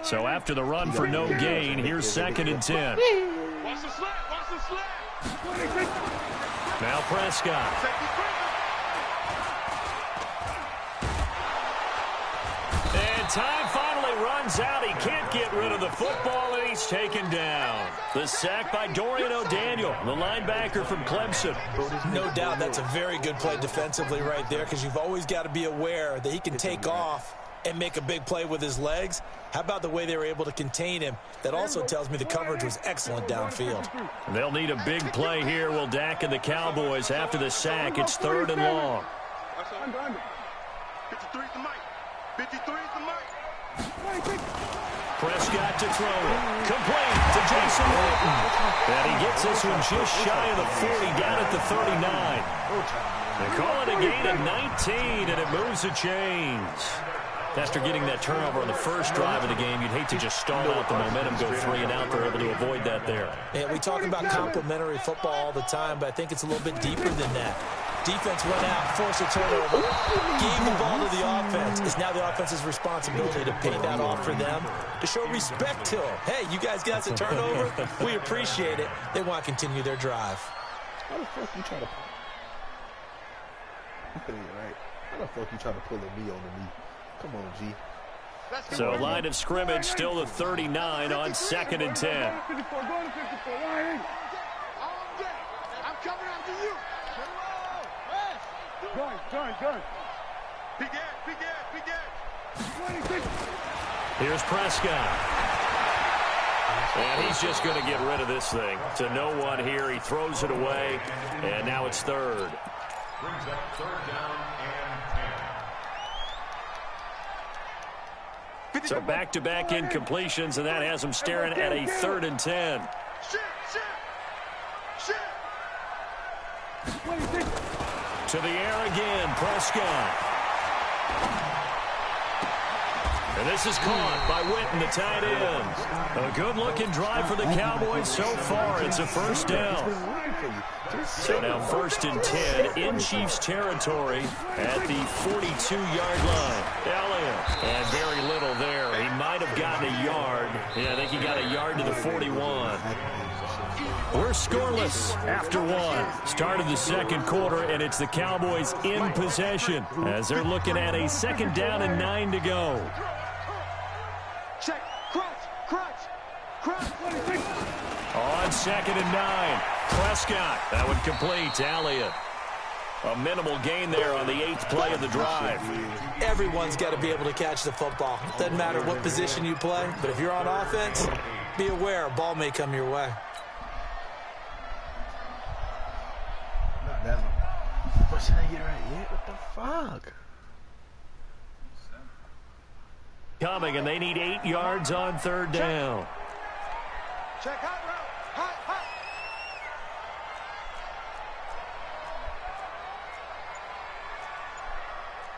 So after the run for no gain, here's 2nd and 10. Watch the slap. Watch the slap. Now Prescott. And time finally runs out. He can't get rid of the football, and he's taken down. The sack by Dorian O'Daniel, the linebacker from Clemson. No doubt that's a very good play defensively right there, because you've always got to be aware that he can take off and make a big play with his legs. How about the way they were able to contain him? That also tells me the coverage was excellent downfield. They'll need a big play here. Will Dak and the Cowboys after the sack. It's 3rd and long. 53's the mic. 53's the mic. Prescott to throw it. Complete to Jason Witten. And he gets this one just shy of the 40, down at the 39. They call it a gain of 19, and it moves the chains. After getting that turnover on the first drive of the game, you'd hate to just stall out the momentum, go 3 and out. They're able to avoid that there. Yeah, we talk about complementary football all the time, but I think it's a little bit deeper than that. Defense went out, forced a turnover, gave the ball to the offense. It's now the offense's responsibility to pay that off for them, to show respect to them. Hey, you guys got the turnover. We appreciate it. They want to continue their drive. How the fuck you try to... right. How the fuck you try to pull a knee on the knee? Come on, G. So line of scrimmage still the 39 on 2nd and 10. I'm coming after you. Gun. Big ass. Here's Prescott. And he's just going to get rid of this thing. To no one here. He throws it away. And now it's 3rd. Brings up 3rd down and 10. So back-to-back incompletions, and that has him staring at a 3rd and 10. To the air again, Prescott. And this is caught by Witten, the tight end. A good-looking drive for the Cowboys so far. It's a 1st down. So now 1st and 10 in Chiefs territory at the 42-yard line. Elliott. And very little there. He might have gotten a yard. Yeah, I think he got a yard to the 41. We're scoreless after 1. Start of the 2nd quarter, and it's the Cowboys in possession as they're looking at a 2nd down and 9 to go. Check. Crunch. On 2nd and 9. Prescott. That one complete to Elliott. A minimal gain there on the 8th play of the drive. Everyone's got to be able to catch the football. Doesn't matter what position you play, but if you're on offense, be aware a ball may come your way. Not that one. But should I get it right yet? What the fuck? Coming, and they need 8 yards on 3rd down. Check hot route. Hot.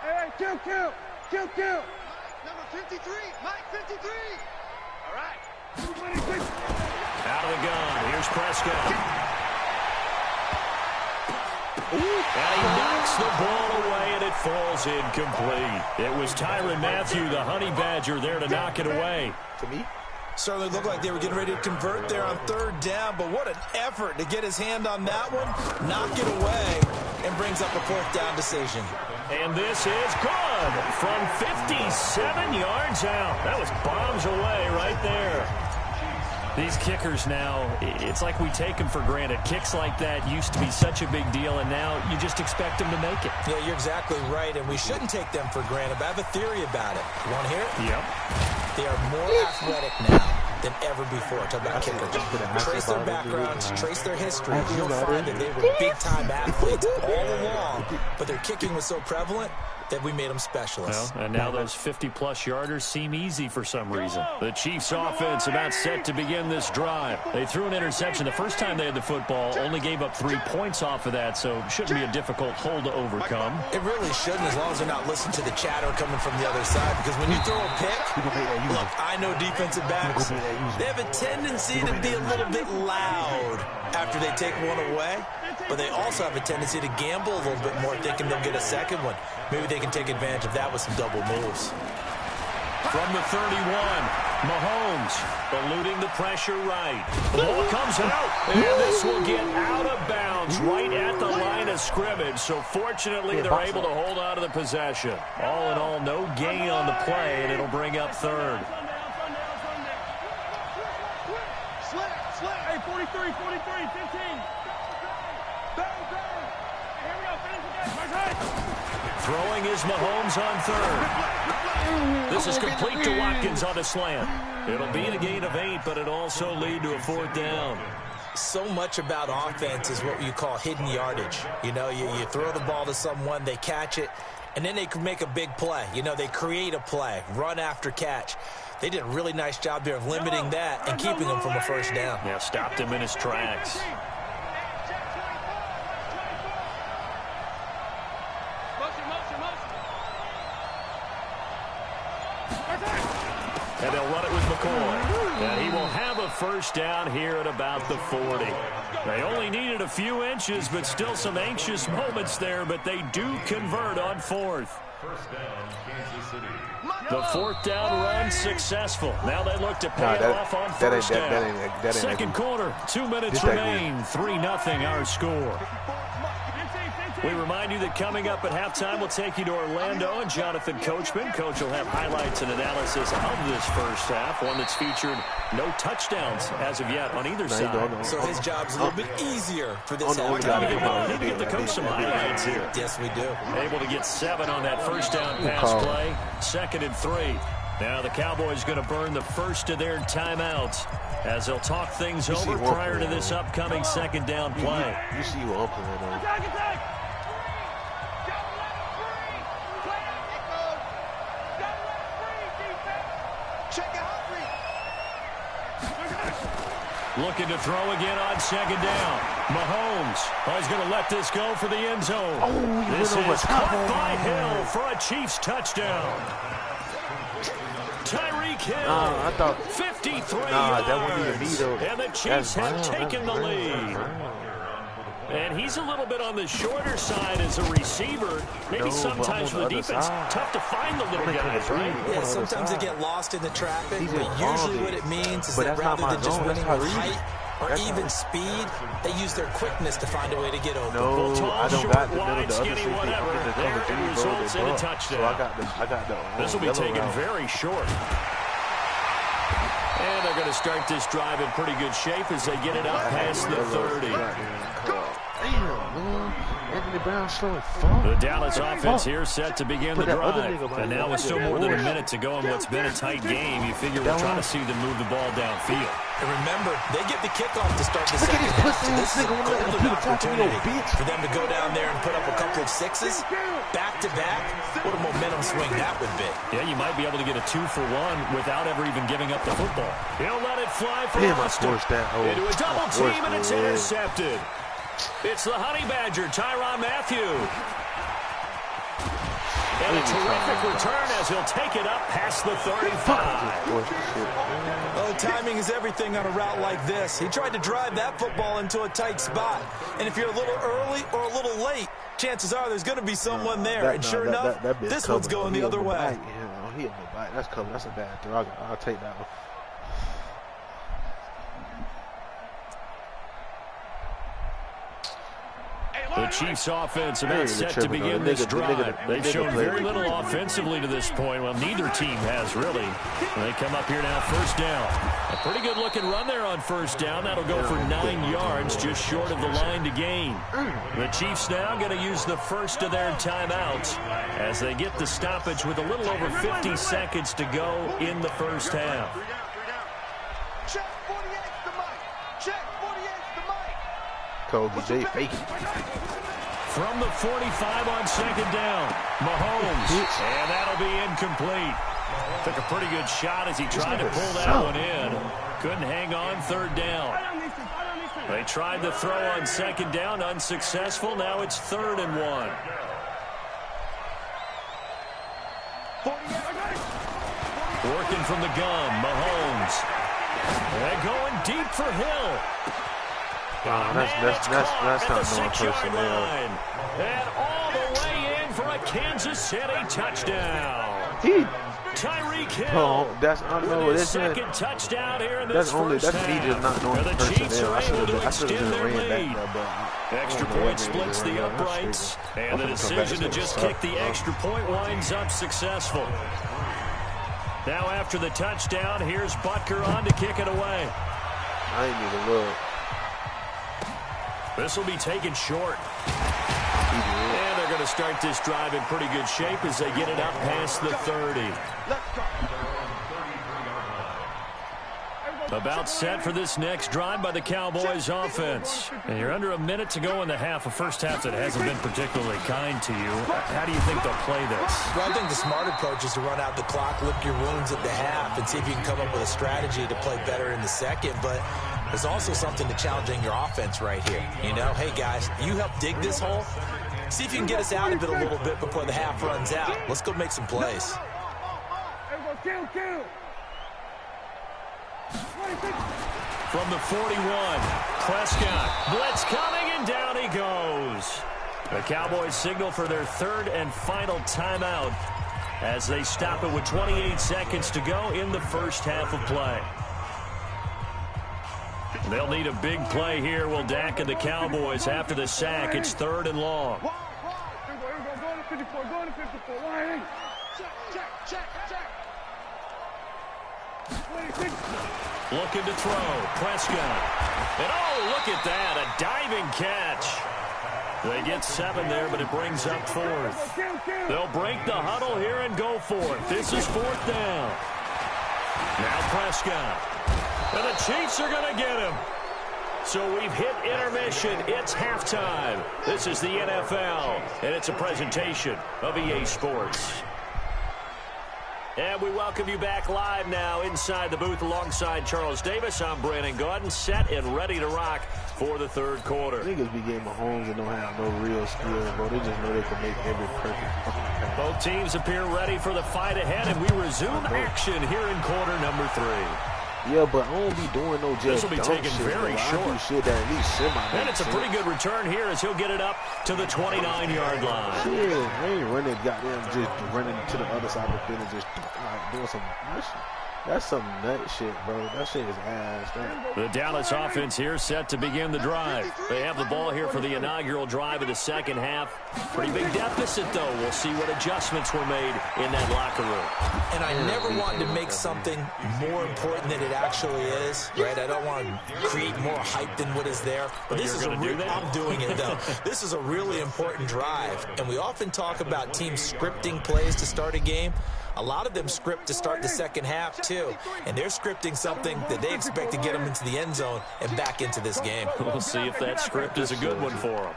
Hey, kill. Number 53, Mike 53. All right. Out of the gun. Here's Prescott. And he knocks the ball away, and it falls incomplete. It was Tyrann Mathieu, the Honey Badger, there to knock it away. To me? Certainly looked like they were getting ready to convert there on 3rd down, but what an effort to get his hand on that one, knock it away, and brings up a 4th down decision. And this is good from 57 yards out. That was bombs away right there. These kickers now, it's like we take them for granted. Kicks like that used to be such a big deal, and now you just expect them to make it. Yeah, you're exactly right, and we shouldn't take them for granted, but I have a theory about it. You want to hear it? Yep. They are more athletic now than ever before. Talk about kickers. Trace their backgrounds, trace their history. You'll find that they were big-time athletes all along, but their kicking was so prevalent that we made them specialists. Well, and now those 50-plus yarders seem easy for some reason. The Chiefs offense about set to begin this drive. They threw an interception the first time they had the football, only gave up 3 points off of that, so it shouldn't be a difficult hole to overcome. It really shouldn't, as long as they're not listening to the chatter coming from the other side, because when you throw a pick, look, I know defensive backs, they have a tendency to be a little bit loud after they take one away, but they also have a tendency to gamble a little bit more, thinking they'll get a second one. Maybe they can take advantage of that with some double moves. From the 31, Mahomes eluding the pressure right. The ball comes out, and this will get out of bounds right at the line of scrimmage. So fortunately, they're able to hold on to the possession. All in all, no gain on the play, and it'll bring up third. Hey, 43, 15. Throwing is Mahomes on third. This is complete to Watkins on a slant. It'll be a gain of 8, but it also lead to a 4th down. So much about offense is what you call hidden yardage. You know, you throw the ball to someone, they catch it, and then they can make a big play. You know, they create a play, run after catch. They did a really nice job there of limiting that and keeping him from a 1st down. Yeah, stopped him in his tracks. And they'll run it with McCoy. And he will have a 1st down here at about the 40. They only needed a few inches, but still some anxious moments there, but they do convert on 4th. 1st down, Kansas City. The 4th down run successful. Now they look to pay it off on 1st down. Second quarter, 2 minutes remain. 3-0 our score. We remind you that coming up at halftime, we'll take you to Orlando and Jonathan Coachman. Coach will have highlights and analysis of this first half, one that's featured no touchdowns as of yet on either side. So his job's a little bit easier for this half. Need to give the coach some highlights here. Yes, we do. Able to get 7 on that 1st down pass play. 2nd and 3. Now the Cowboys going to burn the first of their timeouts as they'll talk things over prior to this upcoming 2nd down play. You see what I'm playing on. Looking to throw again on 2nd down. Mahomes is going to let this go for the end zone. This is caught by Hill for a Chiefs touchdown. Tyreek Hill, I thought 53 that wasn't even me, yards, though. and the Chiefs have taken the lead. And he's a little bit on the shorter side as a receiver. Maybe sometimes for the defense, tough to find the little guys, right? Yeah, sometimes they get lost in the traffic, but usually what it means is that rather than just winning with height or even speed, they use their quickness to find a way to get open. No, tall, I don't short, got the wide, middle, the other skinny, safety. whatever. I'm in the There cover it 3, bro. results They in a brought. touchdown. So I got the This will be yellow taken route. very short. And they're going to start this drive in pretty good shape as they get it up past the 30. Anthony Brown slow as fuck. The Dallas offense here set to begin the drive. And now with still more than a minute to go in what's been a tight game, you figure we're trying to see them move the ball downfield. And remember, they get the kickoff to start the second half. So this is a golden opportunity for them to go down there and put up a couple of 6s back-to-back. What a momentum swing that would be. Yeah, you might be able to get a 2-for-1 without ever even giving up the football. He'll let it fly for Damn, I Austin. forced that. Into a double team, and it's it. intercepted. It's the Honey Badger, Tyrann Mathieu. And a terrific return as he'll take it up past the 35. Oh, timing is everything on a route like this. He tried to drive that football into a tight spot. And if you're a little early or a little late, chances are there's going to be someone there. And sure enough, this one's going the other way. He hit me back. That's covered. That's a bad throw. I'll take that one. The Chiefs offense about set to begin this drive. They've shown very little offensively to this point. Well, neither team has really. They come up here now, 1st down. A pretty good looking run there on 1st down. That'll go for 9 yards, just short of the line to gain. The Chiefs now going to use the first of their timeouts as they get the stoppage with a little over 50 seconds to go in the first half. Check 48's the mic. Check 48's the mic. Kobe J faking. From the 45 on 2nd down, Mahomes, and that'll be incomplete. Took a pretty good shot as he tried to pull that one in. Couldn't hang on 3rd down. They tried to throw on 2nd down, unsuccessful. Now it's 3rd and 1. Working from the gun, Mahomes. And going deep for Hill. That's not no personnel. And all the way in for a Kansas City touchdown. Tyreek Hill. Oh, that's with his second touchdown here in this first half. me just not knowing the Chiefs are able to extend their lead. Extra point splits the uprights, and the decision to just kick the extra point winds up successful. Now after the touchdown, here's Butker on to kick it away. I ain't even look. This will be taken short. And they're going to start this drive in pretty good shape as they get it up past the 30. About set for this next drive by the Cowboys offense. And you're under a minute to go in the half, a first half that hasn't been particularly kind to you. How do you think they'll play this? Well, I think the smart approach is to run out the clock, lick your wounds at the half, and see if you can come up with a strategy to play better in the second. But there's also something to challenging your offense right here. You know, hey, guys, you help dig this hole. See if you can get us out of it a little bit before the half runs out. Let's go make some plays. From the 41, Prescott. Blitz coming, and down he goes. The Cowboys signal for their third and final timeout as they stop it with 28 seconds to go in the first half of play. They'll need a big play here, will Dak and the Cowboys after the sack. It's third and long. Looking to throw. Prescott. And oh, look at that. A diving catch. They get 7 there, but it brings up fourth. They'll break the huddle here and go for it. This is fourth down. Now Prescott. And the Chiefs are going to get him. So we've hit intermission. It's halftime. This is the NFL, and it's a presentation of EA Sports. And we welcome you back live now inside the booth alongside Charles Davis. I'm Brandon Gaudin, set and ready to rock for the third quarter. Niggas be getting Mahomes and don't have no real skill, bro. They just know they can make every perfect fucking pass. Both teams appear ready for the fight ahead, and we resume action here in quarter number 3. Yeah, but I don't be doing no just this will be taken shit, very bro. short. I do shit that at least semi. And it's a pretty good return here as he'll get it up to the 29-yard line. Shit, I ain't running goddamn just running to the other side of the field and just like doing some shit. That's some nut shit, bro. That shit is ass. The Dallas offense here set to begin the drive. They have the ball here for the inaugural drive of the second half. Pretty big deficit, though. We'll see what adjustments were made in that locker room. And I never wanted to make something more important than it actually is, right? I don't want to create more hype than what is there. But this is I'm doing it, though. This is a really important drive. And we often talk about teams scripting plays to start a game. A lot of them script to start the second half, too. And they're scripting something that they expect to get them into the end zone and back into this game. We'll see if that script is a good one for them.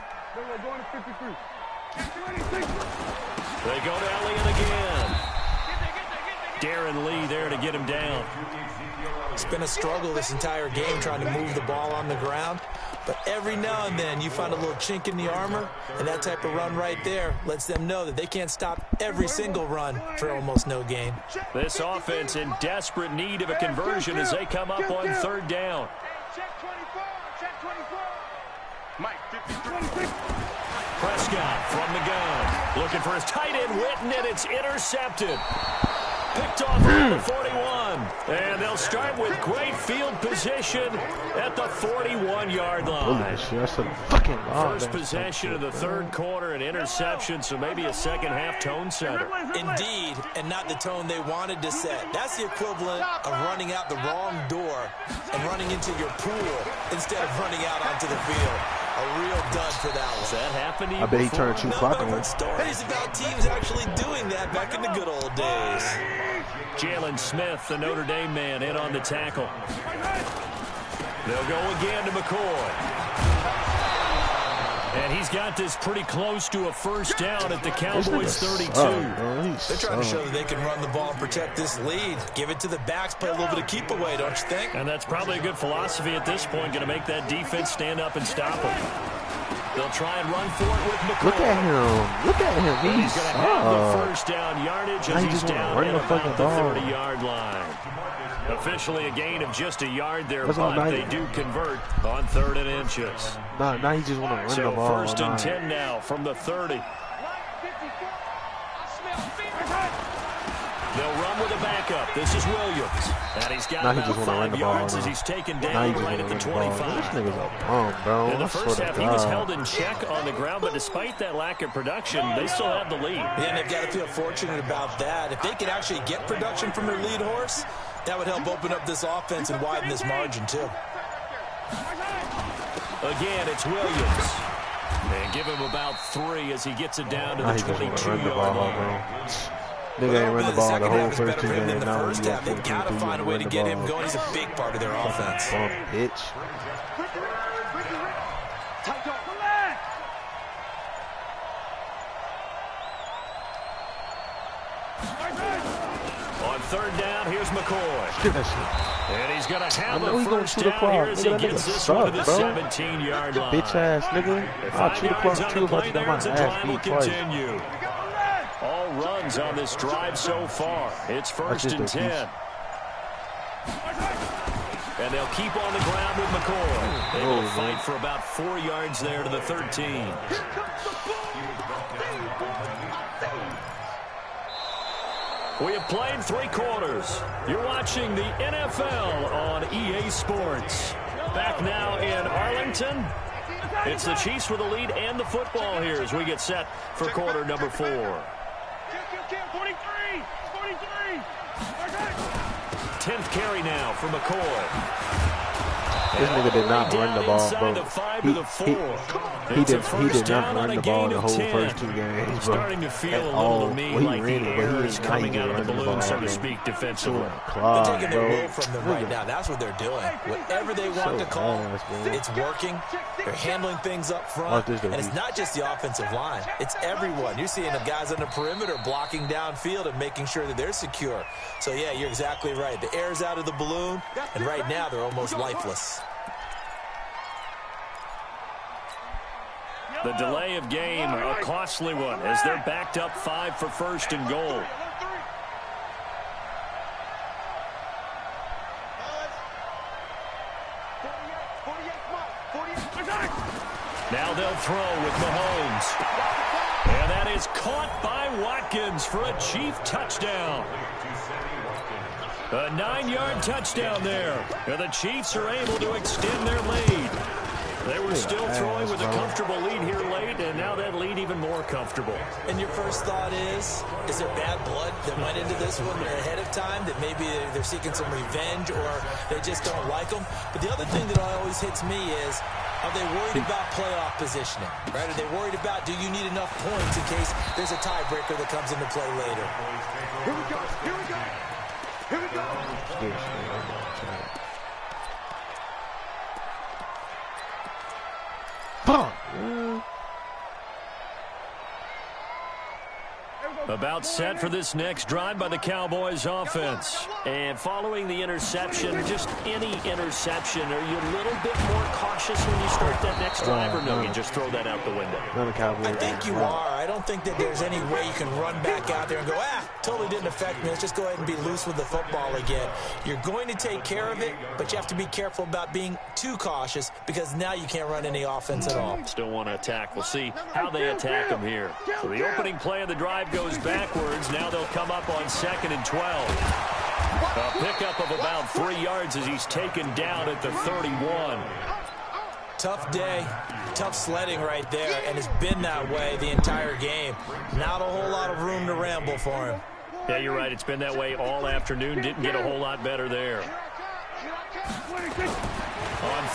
They go to Elliott again. Darren Lee there to get him down. It's been a struggle this entire game trying to move the ball on the ground. But every now and then you find a little chink in the armor, and that type of run right there lets them know that they can't stop every single run for almost no gain. This offense in desperate need of a conversion as they come up on third down. Prescott from the gun, looking for his tight end, Witten, and it's intercepted. Picked off at the 41. And they'll start with great field position at the 41-yard line. First possession of the third quarter, an interception, so maybe a second-half tone setter. Indeed, and not the tone they wanted to set. That's the equivalent of running out the wrong door and running into your pool instead of running out onto the field. A real dud for that one. Does that happen to you? I bet he turned 2 o'clock on. Stories about teams actually doing that back in the good old days. Jalen Smith, the Notre Dame man, in on the tackle. They'll go again to McCoy. And he's got this pretty close to a first down at the Cowboys 32. They're trying to show that they can run the ball and protect this lead. Give it to the backs, play a little bit of keep away, don't you think? And that's probably a good philosophy at this point, going to make that defense stand up and stop them. They'll try and run for it with McCoy. Look at him. Look at him. He's going to have the first down yardage as he's down at about the 30-yard line. Officially a gain of just a yard there, but they do convert on 3rd and inches. Now he just want to run the ball. So 1st and 10 now from the 30. They'll run with a backup. This is Williams. And he's got about 5 yards as he's taken down right at the 25. This nigga's a bum, bro. In the first half, he was held in check on the ground, but despite that lack of production, they still have the lead. Yeah, and they've got to feel fortunate about that. If they could actually get production from their lead horse, that would help open up this offense and widen this margin, too. Again, it's Williams. And give him about 3 as he gets it down to the 22-yard line. Nigga ain't run the ball the whole first 2 games. In the first half, they've got to find a way to get him going. He's a big part of their offense. Bitch. On third down, here's McCoy. And he's going to have a first down here as he gets this one to the 17-yard line. Bitch ass nigga. I'll shoot the clock too if I got my ass beat twice. All runs on this drive so far. It's first and 10. And they'll keep on the ground with McCoy. They will fight for about 4 yards there to the 13. We have played 3 quarters. You're watching the NFL on EA Sports. Back now in Arlington. It's the Chiefs with the lead and the football here as we get set for quarter number 4. 10th carry now for McCoy. This nigga did not run the ball, bro. He did not run the ball the whole first 2 games, bro. Starting to feel a little to me like the air is coming out of the balloon, so to speak, defensively. They're taking the will from them right now. That's what they're doing. Whatever they want to call, it's working. They're handling things up front. And it's not just the offensive line. It's everyone. You're seeing the guys on the perimeter blocking downfield and making sure that they're secure. So, yeah, you're exactly right. The air's out of the balloon, and right now they're almost lifeless. The delay of game, a costly one, as they're backed up 5 for first and goal. Now they'll throw with Mahomes. And that is caught by Watkins for a Chief touchdown. A 9-yard touchdown there. And the Chiefs are able to extend their lead. They were still throwing with a comfortable lead here late, and now that lead even more comfortable. And your first thought is there bad blood that went into this one ahead of time, that maybe they're seeking some revenge or they just don't like them? But the other thing that always hits me is, are they worried about playoff positioning? Right? Are they worried about, do you need enough points in case there's a tiebreaker that comes into play later? Here we go. Here we go. Here we go. About set for this next drive by the Cowboys offense. And following the interception, just any interception, are you a little bit more cautious when you start that next drive, or no, you just throw that out the window? I think you are. I don't think that there's any way you can run back out there and go, totally didn't affect me. Let's just go ahead and be loose with the football again. You're going to take care of it, but you have to be careful about being too cautious because now you can't run any offense at all. Still want to attack. We'll see how they attack them here. So the opening play of the drive goes backwards. Now they'll come up on 2nd and 12. A pickup of about 3 yards as he's taken down at the 31. Tough day, tough sledding right there, and it's been that way the entire game. Not a whole lot of room to ramble for him. Yeah, you're right. It's been that way all afternoon. Didn't get a whole lot better there. On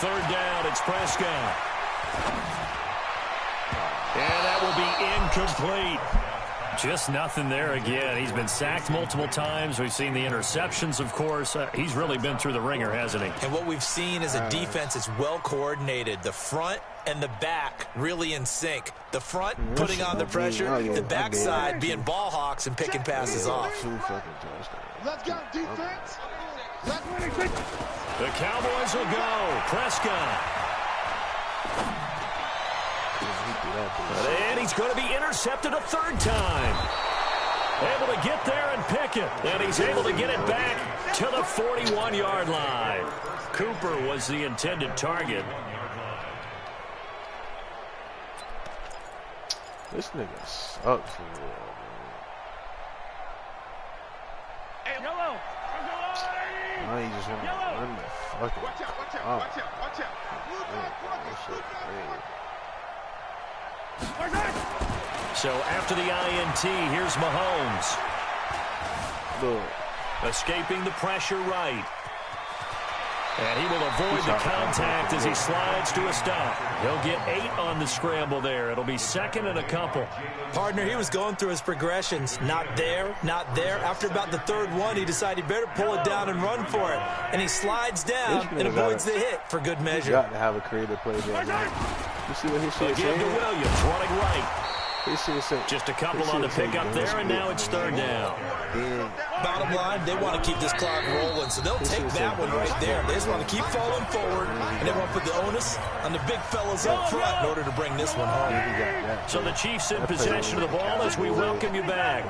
3rd down, it's Prescott. And that will be incomplete. Just nothing there again. He's been sacked multiple times. We've seen the interceptions, of course. He's really been through the ringer, hasn't he? And what we've seen is a defense that's well coordinated. The front and the back really in sync. The front putting on the pressure. The backside being ball hawks and picking passes off. Let's go, defense. The Cowboys will go. Prescott. And he's going to be intercepted a 3rd time. Able to get there and pick it. And he's able to get it back to the 41-yard line. Cooper was the intended target. This nigga sucks. Now he just want to run the fucking. Watch out, watch out, Oh. watch out, watch out. That shit crazy. So after the INT, here's Mahomes. Look. Escaping the pressure right. And he will avoid the contact as he slides to a stop. He'll get 8 on the scramble there. It'll be second and a couple. Partner, he was going through his progressions. Not there, not there. After about the third one, he decided he better pull it down and run for it. And he slides down and avoids the hit for good measure. You got to have a creative play there, man. You see what his shit Again to said? Williams, running right. His shit said. Just a couple on the pickup there, and now it's third down. Then Bottom line, they want to keep this clock rolling, so they'll take that one right there. They just want to keep falling forward, and they want to put the onus on the big fellas up front in order to bring this one home. So the Chiefs in possession of the ball as we welcome you back.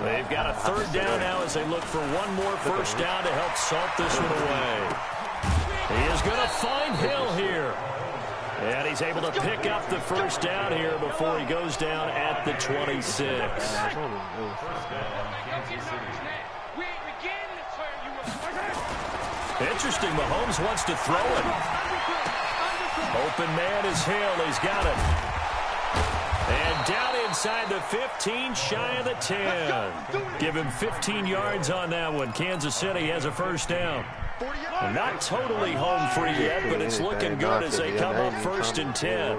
They've got a third down now as they look for one more first down to help salt this one away. He is going to find Hill here. And he's able to pick up the first down here before he goes down at the 26. Interesting, Mahomes wants to throw it. Open man is Hill. He's got it. And down inside the 15, shy of the 10. Give him 15 yards on that one. Kansas City has a first down. Not totally home free yet, but it's looking good as they come up first and 10.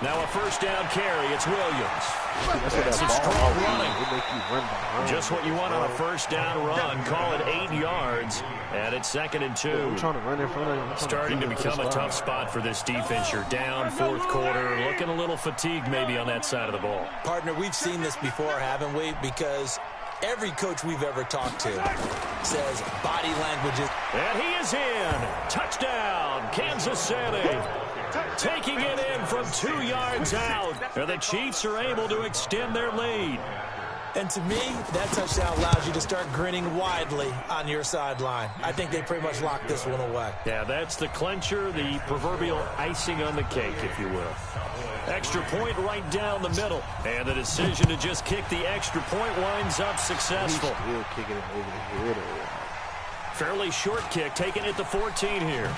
Now a first down carry. It's Williams. That's some strong running. Just what you want on a first down run. Call it 8 yards, and it's second and 2. Starting to become a tough spot for this defense. You're down fourth quarter, looking a little fatigued maybe on that side of the ball. Partner, we've seen this before, haven't we? Because every coach we've ever talked to says body language is... And he is in. Touchdown, Kansas City. Taking it in from 2 yards out. And the Chiefs are able to extend their lead. And to me, that touchdown allows you to start grinning widely on your sideline. I think they pretty much locked this one away. Yeah, that's the clincher, the proverbial icing on the cake, if you will. Extra point right down the middle. And the decision to just kick the extra point winds up successful. Fairly short kick, taking it to 14 here.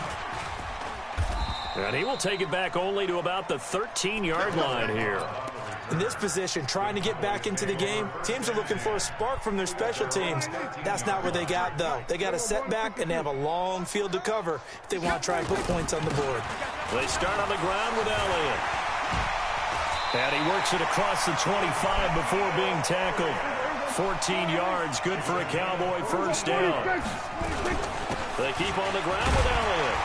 And he will take it back only to about the 13-yard line here. In this position, trying to get back into the game, teams are looking for a spark from their special teams. That's not what they got, though. They got a setback, and they have a long field to cover if they want to try and put points on the board. They start on the ground with Elliott. And he works it across the 25 before being tackled. 14 yards, good for a Cowboy first down. They keep on the ground with Elliott.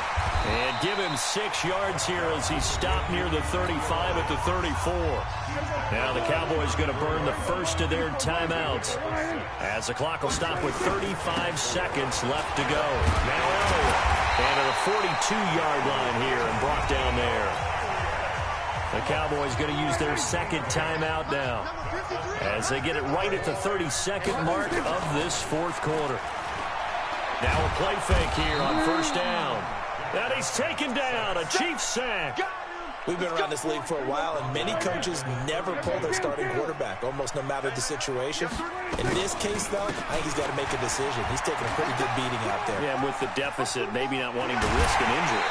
And give him 6 yards here as he stopped near the 35 at the 34. Now the Cowboys going to burn the first of their timeouts as the clock will stop with 35 seconds left to go. Now Elliott. And at a 42-yard line here and brought down there. The Cowboys going to use their second timeout now as they get it right at the 32nd mark of this fourth quarter. Now a play fake here on first down. And he's taken down, a Chiefs sack. We've been around this league for a while, and many coaches never pull their starting quarterback, almost no matter the situation. In this case, though, I think he's got to make a decision. He's taking a pretty good beating out there. Yeah, with the deficit, maybe not wanting to risk an injury.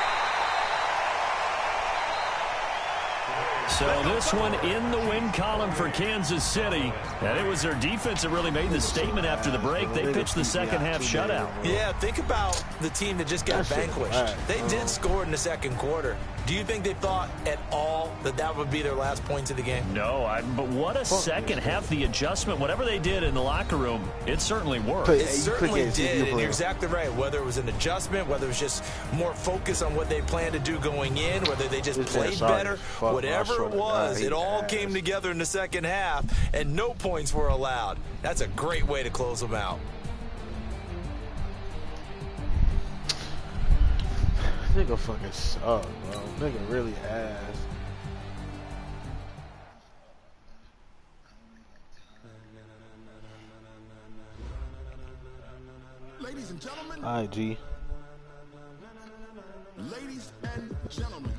So this one in the win column for Kansas City. And it was their defense that really made the statement after the break. They pitched the second half shutout. Yeah, think about the team that just got vanquished. They did score in the second quarter. Do you think they thought at all that that would be their last points of the game? No, but what a second half. The adjustment, whatever they did in the locker room, it certainly worked. It certainly did, and you're exactly right. Whether it was an adjustment, whether it was just more focus on what they planned to do going in, whether they just played better, whatever it was, it all came together in the second half, and no points were allowed. That's a great way to close them out. Nigga fucking suck, bro. Nigga really ass. Ladies and gentlemen. All right, G. Ladies and gentlemen.